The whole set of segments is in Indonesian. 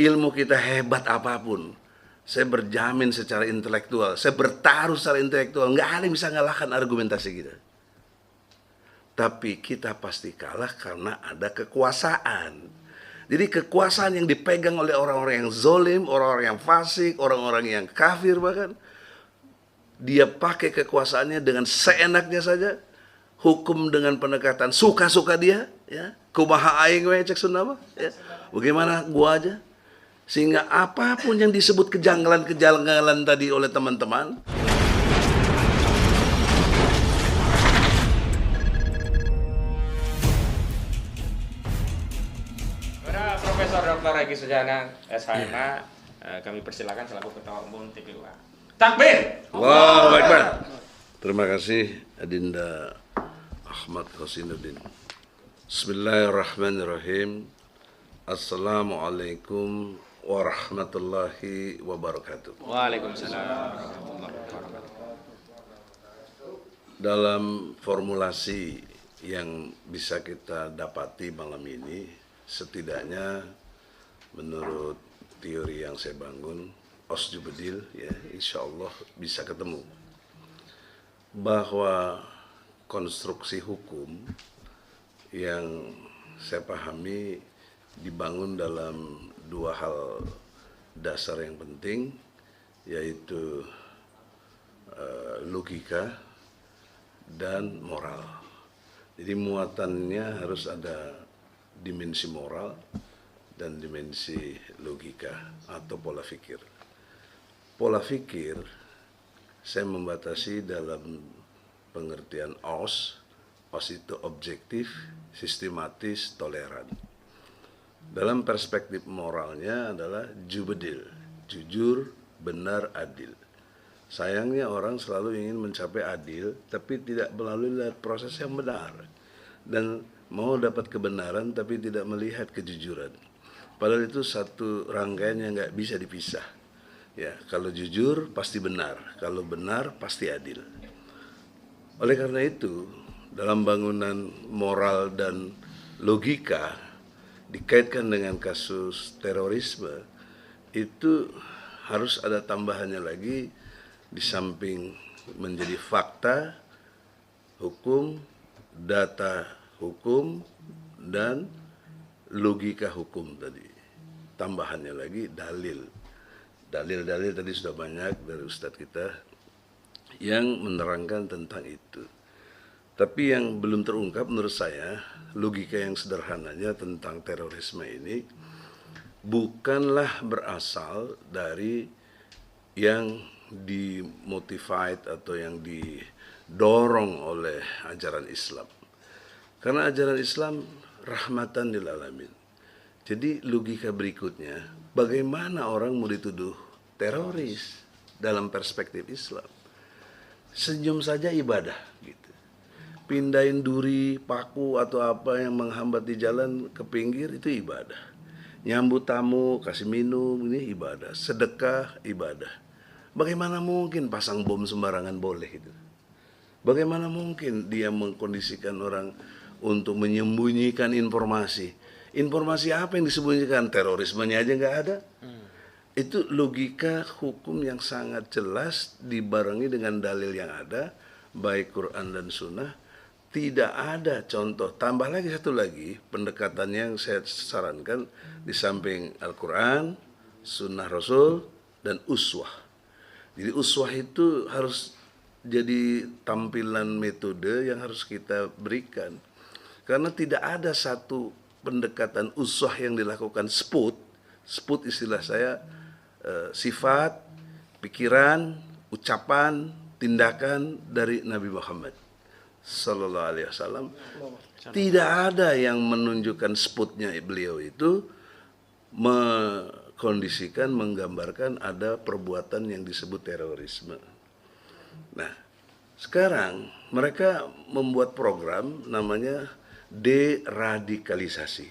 ilmu kita hebat apapun, saya berjamin secara intelektual, saya bertaruh secara intelektual, nggak ada yang bisa ngalahkan argumentasi kita. Tapi kita pasti kalah karena ada kekuasaan. Jadi kekuasaan yang dipegang oleh orang-orang yang zolim, orang-orang yang fasik, orang-orang yang kafir bahkan, dia pakai kekuasaannya dengan seenaknya saja, hukum dengan pendekatan suka-suka dia, ya, kumaha aing we cek Sunda, ya. Bagaimana gua aja. Sehingga apapun yang disebut kejanggalan-kejanggalan tadi oleh teman-teman, Profesor Dr. Egy Sujana, SHMA, kami persilakan selaku Ketua Umum TPUA. Takbir! Allahu Akbar. Terima kasih Adinda Ahmad Hosinuddin. Bismillahirrahmanirrahim. Assalamualaikum warahmatullahi wabarakatuh. Waalaikumsalam warahmatullahi wabarakatuh. Dalam formulasi yang bisa kita dapati malam ini, setidaknya menurut teori yang saya bangun, Osjubedil, ya, insya Allah bisa ketemu bahwa konstruksi hukum yang saya pahami dibangun dalam dua hal dasar yang penting, yaitu logika dan moral. Jadi muatannya harus ada dimensi moral dan dimensi logika atau pola pikir. Pola pikir saya membatasi dalam pengertian OS. OS itu objektif, sistematis, toleran. Dalam perspektif moralnya adalah jubedil, jujur, benar, adil. Sayangnya orang selalu ingin mencapai adil, tapi tidak melalui proses yang benar. Dan mau dapat kebenaran, tapi tidak melihat kejujuran. Padahal itu satu rangkaian yang nggak bisa dipisah. Ya, kalau jujur pasti benar, kalau benar pasti adil. Oleh karena itu, dalam bangunan moral dan logika dikaitkan dengan kasus terorisme, itu harus ada tambahannya lagi di samping menjadi fakta, hukum, data hukum, dan logika hukum tadi. Tambahannya lagi dalil. Dalil-dalil tadi sudah banyak dari Ustadz kita yang menerangkan tentang itu. Tapi yang belum terungkap menurut saya, logika yang sederhananya tentang terorisme ini bukanlah berasal dari yang dimotivate atau yang didorong oleh ajaran Islam. Karena ajaran Islam rahmatan lil alamin. Jadi logika berikutnya, bagaimana orang mau dituduh teroris dalam perspektif Islam? Senyum saja ibadah gitu. Pindahin duri, paku atau apa yang menghambat di jalan ke pinggir itu ibadah. Nyambut tamu, kasih minum, ini ibadah. Sedekah, ibadah. Bagaimana mungkin pasang bom sembarangan boleh itu? Bagaimana mungkin dia mengkondisikan orang untuk menyembunyikan informasi? Informasi apa yang disembunyikan? Terorismenya aja nggak ada. Itu logika hukum yang sangat jelas dibarengi dengan dalil yang ada, baik Quran dan Sunnah. Tidak ada contoh. Tambah lagi satu lagi pendekatan yang saya sarankan di samping Al-Quran, Sunnah Rasul, dan uswah. Jadi uswah itu harus jadi tampilan metode yang harus kita berikan. Karena tidak ada satu pendekatan uswah yang dilakukan sput istilah saya, sifat, pikiran, ucapan, tindakan dari Nabi Muhammad Sallallahu Alaihi Wasallam. Tidak ada yang menunjukkan sputnya beliau itu mengkondisikan, menggambarkan ada perbuatan yang disebut terorisme. Nah, sekarang mereka membuat program namanya deradikalisasi.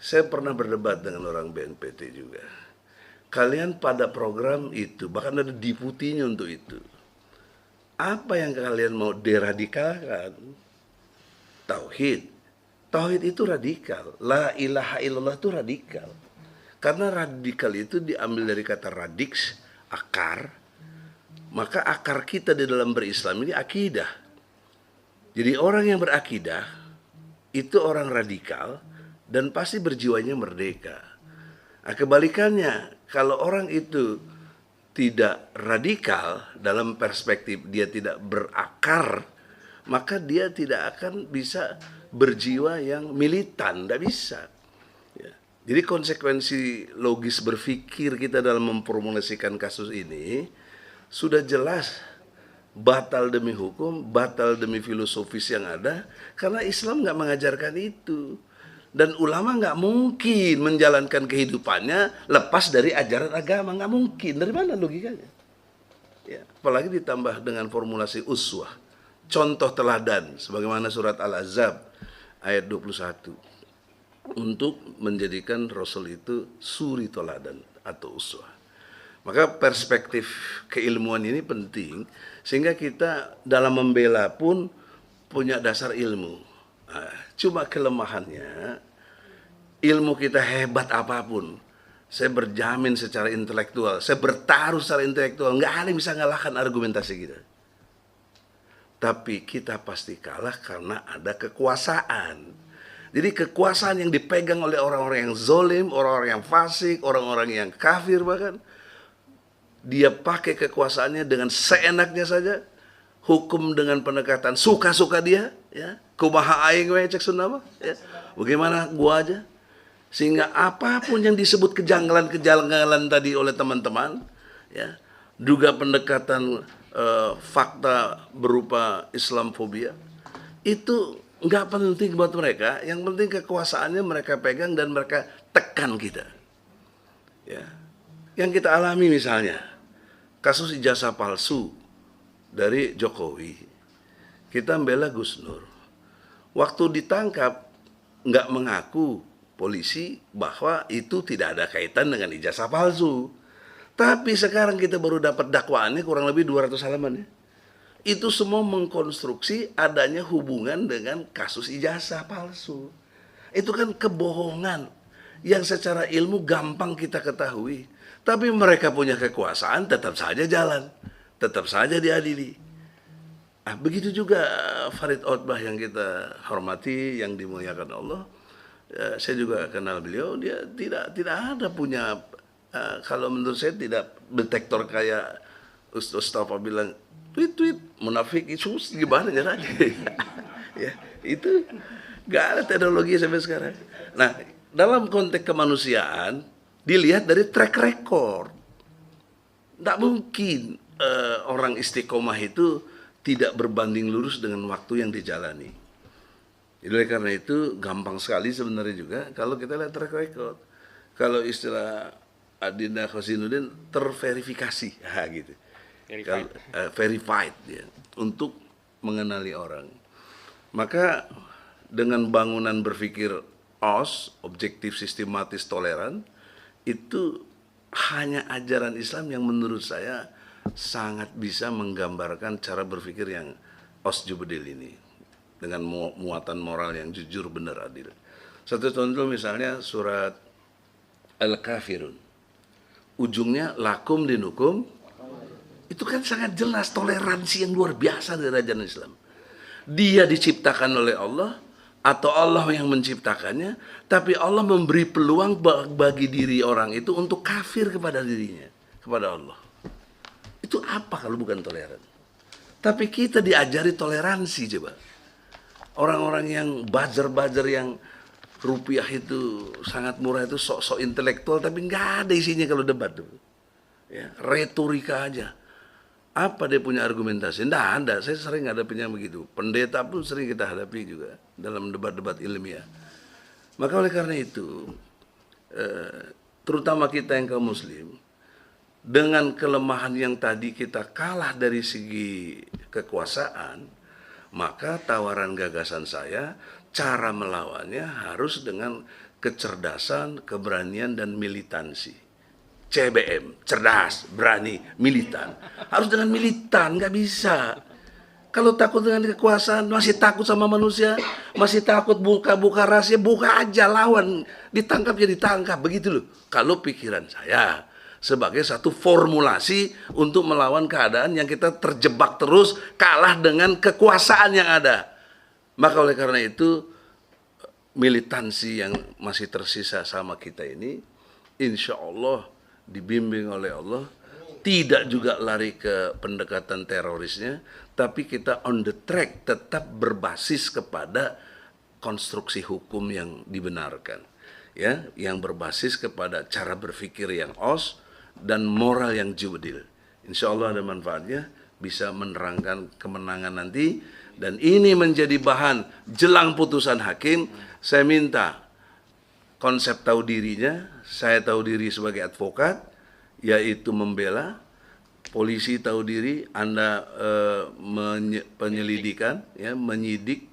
Saya pernah berdebat dengan orang BNPT juga. Kalian pada program itu, bahkan ada deputinya untuk itu. Apa yang kalian mau deradikalkan? Tauhid. Tauhid itu radikal. La ilaha illallah itu radikal. Karena radikal itu diambil dari kata radix, akar. Maka akar kita di dalam berislam ini akidah. Jadi orang yang berakidah itu orang radikal dan pasti berjiwanya merdeka. Nah, kebalikannya, kalau orang itu tidak radikal dalam perspektif dia tidak berakar, maka dia tidak akan bisa berjiwa yang militan, tidak bisa. Ya. Jadi konsekuensi logis berpikir kita dalam memformulasikan kasus ini sudah jelas batal demi hukum, batal demi filosofis yang ada, karena Islam nggak mengajarkan itu. Dan ulama nggak mungkin menjalankan kehidupannya lepas dari ajaran agama, nggak mungkin. Dari mana logikanya? Ya, apalagi ditambah dengan formulasi uswah, contoh teladan, sebagaimana surat Al-Ahzab ayat 21, untuk menjadikan Rasul itu suri teladan atau uswah. Maka perspektif keilmuan ini penting, sehingga kita dalam membela pun punya dasar ilmu. Nah, cuma kelemahannya, ilmu kita hebat apapun, saya berjamin secara intelektual, saya bertaruh secara intelektual, nggak ada yang bisa ngalahkan argumentasi kita. Tapi kita pasti kalah karena ada kekuasaan. Jadi kekuasaan yang dipegang oleh orang-orang yang zolim, orang-orang yang fasik, orang-orang yang kafir bahkan, dia pakai kekuasaannya dengan seenaknya saja, hukum dengan pendekatan suka-suka dia, ya. Kumaha aing we cek Sunda mah, ya. Bagaimana gua aja. Sehingga apapun yang disebut kejanggalan-kejanggalan tadi oleh teman-teman, ya, juga pendekatan fakta berupa Islamfobia, itu nggak penting buat mereka. Yang penting kekuasaannya mereka pegang dan mereka tekan kita. Ya. Yang kita alami misalnya kasus ijazah palsu dari Jokowi, kita membela Gus Nur. Waktu ditangkap nggak mengaku polisi bahwa itu tidak ada kaitan dengan ijazah palsu. Tapi sekarang kita baru dapat dakwaannya kurang lebih 200 halaman ya. Itu semua mengkonstruksi adanya hubungan dengan kasus ijazah palsu. Itu kan kebohongan yang secara ilmu gampang kita ketahui. Tapi mereka punya kekuasaan, tetap saja jalan, tetap saja diadili. Nah, begitu juga Farid Othbah yang kita hormati, yang dimuliakan Allah. Ya, saya juga kenal beliau, dia tidak ada punya, kalau menurut saya tidak detektor kayak Ustaz Tafa bilang, tweet munafik itu gimana caranya? Ya, itu gak ada teknologi sampai sekarang. Nah, dalam konteks kemanusiaan dilihat dari track record. Tidak mungkin orang istiqomah itu tidak berbanding lurus dengan waktu yang dijalani. Jadi oleh karena itu gampang sekali sebenarnya juga kalau kita lihat track record. Kalau istilah Adinda Khosinuddin terverifikasi, gitu. Verified ya, untuk mengenali orang. Maka dengan bangunan berpikir OS, objektif, sistematis, toleran, itu hanya ajaran Islam yang menurut saya sangat bisa menggambarkan cara berpikir yang Osjubedil ini dengan muatan moral yang jujur, benar, adil. Satu contoh misalnya surat Al-Kafirun, ujungnya lakum dinukum, itu kan sangat jelas toleransi yang luar biasa dari ajaran Islam. Dia diciptakan oleh Allah atau Allah yang menciptakannya, tapi Allah memberi peluang bagi diri orang itu untuk kafir kepada dirinya, kepada Allah. Itu apa kalau bukan toleran? Tapi kita diajari toleransi coba. Orang-orang yang buzzer yang rupiah itu sangat murah itu sok-sok intelektual tapi nggak ada isinya kalau debat tuh. Ya, retorika aja. Apa dia punya argumentasi? Nggak ada. Saya sering hadapinya begitu. Pendeta pun sering kita hadapi juga dalam debat-debat ilmiah. Maka oleh karena itu, terutama kita yang kaum muslim, dengan kelemahan yang tadi kita kalah dari segi kekuasaan, maka tawaran gagasan saya, cara melawannya harus dengan kecerdasan, keberanian, dan militansi. CBM, cerdas, berani, militan. Harus dengan militan, nggak bisa. Kalau takut dengan kekuasaan, masih takut sama manusia, masih takut buka-buka rahasia, buka aja, lawan, ditangkap ya ditangkap, begitu loh. Kalau pikiran saya sebagai satu formulasi untuk melawan keadaan yang kita terjebak terus, kalah dengan kekuasaan yang ada. Maka oleh karena itu, militansi yang masih tersisa sama kita ini, insya Allah dibimbing oleh Allah, tidak juga lari ke pendekatan terorisnya, tapi kita on the track, tetap berbasis kepada konstruksi hukum yang dibenarkan, ya, yang berbasis kepada cara berpikir yang os dan moral yang judil. Insya Allah ada manfaatnya, bisa menerangkan kemenangan nanti, dan ini menjadi bahan jelang putusan hakim. Saya minta konsep tahu dirinya, saya tahu diri sebagai advokat, yaitu membela. Polisi tahu diri, Anda penyelidikan, ya, menyidik,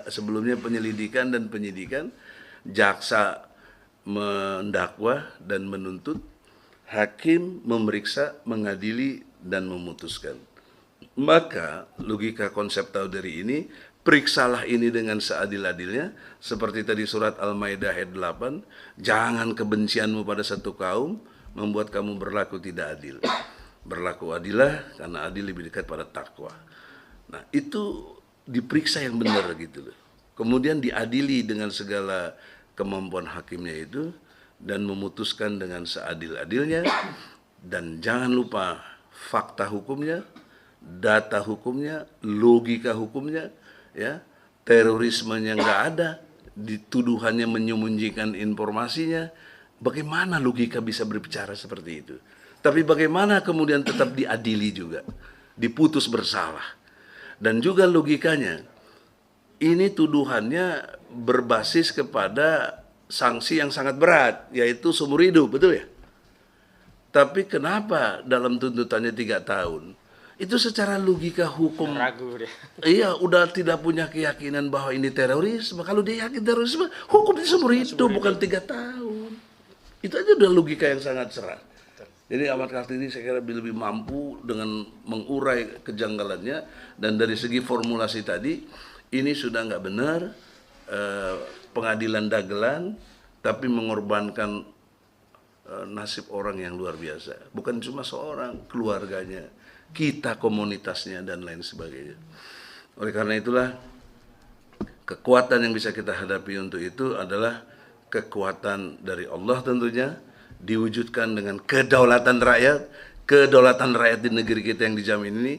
sebelumnya penyelidikan dan penyidikan, jaksa mendakwa dan menuntut, hakim memeriksa, mengadili, dan memutuskan. Maka logika konsep tahu diri ini, periksalah ini dengan seadil-adilnya, seperti tadi surat Al-Maidah ayat 8, jangan kebencianmu pada satu kaum membuat kamu berlaku tidak adil. Berlaku adilah, karena adil lebih dekat pada takwa. Nah, itu diperiksa yang benar gitu loh. Kemudian diadili dengan segala kemampuan hakimnya itu, dan memutuskan dengan seadil-adilnya. Dan jangan lupa fakta hukumnya, data hukumnya, logika hukumnya, ya. Terorismenya nggak ada, dituduhannya menyembunyikan informasinya. Bagaimana logika bisa berbicara seperti itu? Tapi bagaimana kemudian tetap diadili juga, diputus bersalah. Dan juga logikanya, ini tuduhannya berbasis kepada sanksi yang sangat berat, yaitu seumur hidup, betul ya? Tapi kenapa dalam tuntutannya 3 tahun? Itu secara logika hukum. Ragu dia. Iya, udah tidak punya keyakinan bahwa ini terorisme. Kalau dia yakin terorisme, hukumnya seumur hidup, bukan 3 tahun. Itu aja udah logika yang sangat cerah. Jadi Ahmad Kartini saya kira lebih mampu dengan mengurai kejanggalannya, dan dari segi formulasi tadi ini sudah nggak benar, pengadilan dagelan tapi mengorbankan nasib orang yang luar biasa, bukan cuma seorang, keluarganya, kita, komunitasnya, dan lain sebagainya. Oleh karena itulah kekuatan yang bisa kita hadapi untuk itu adalah kekuatan dari Allah tentunya, diwujudkan dengan kedaulatan rakyat di negeri kita yang dijamin ini.